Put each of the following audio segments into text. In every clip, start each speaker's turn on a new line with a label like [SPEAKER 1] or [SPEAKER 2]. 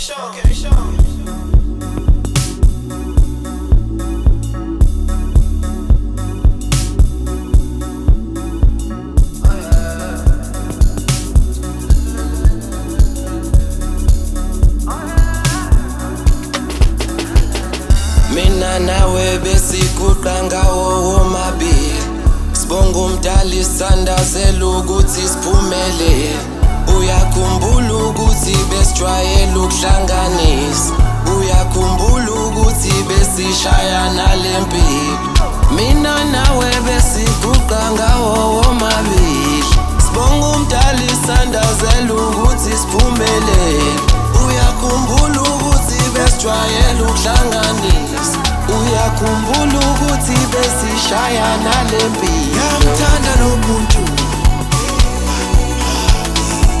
[SPEAKER 1] Mina nawe besiguqa ngawo womabili, sibonga umdali sandazela ukuthi siphumelele. Uyakhumbula ukuthi besijwayele ukuhlanganisa, uyakhumbula ukuthi besishayana lempilo. Mina nawe besiguqa ngawo womabili, sibonga umdali sandazela ukuthi siphumelele. Uyakhumbula ukuthi besijwayele ukuhlanganisa, uyakhumbula ukuthi besishayana lempilo.
[SPEAKER 2] Ngiyamthanda lo muntu,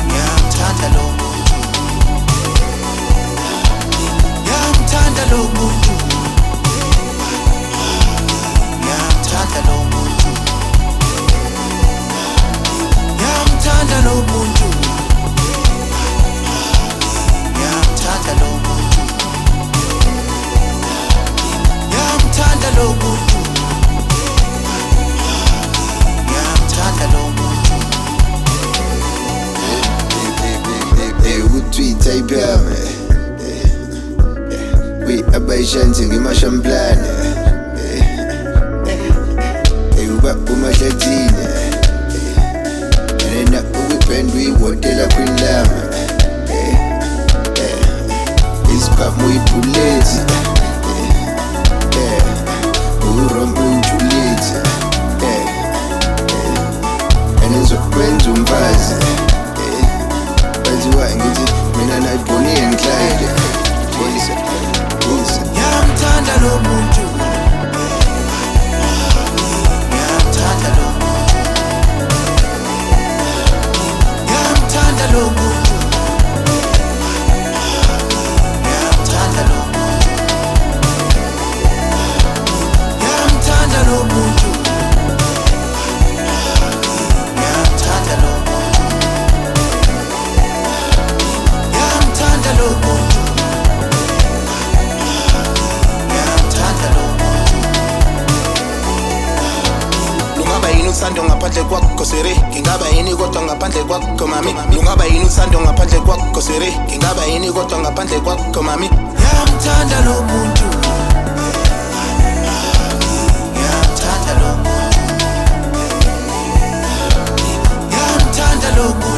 [SPEAKER 2] ngiyamthanda lo muntu, ngiyamthanda lo muntu, ngiyamthanda lo muntu, ngiyamthanda lo muntu, ngiyamthanda lo muntu, ngiyamthanda lo muntu, ngiyamthanda lo muntu.
[SPEAKER 3] Ukutwitha iphame abayishanti ngimashamplane uba umahlathine nena ukubhend uyihotela kwinlama isiphamu uyibhulethi urombo uyijulithi enizokwenza umfazi baziwa ngithi mina nayibhonile ngihlale
[SPEAKER 2] Ngiyamthanda lo muntu, ngiyamthanda lo muntu, ngiyamthanda lo muntu, ngiyamthanda lo muntu, ngiyamthanda lo muntu, ngiyamthanda lo muntu, ngiyamthanda lo muntu.
[SPEAKER 4] Lungaba yini uthando ngaphandle kwakho siri, ngingaba yini kodwa ngaphandle kwakho mami. Lungaba yini uthando ngaphandle kwakho siri, ngingaba yini kodwa ngaphandle kwakho mami.
[SPEAKER 2] Ngiyamthanda lo muntu, ngiyamthanda lo muntu, ngiyamthanda lo muntu.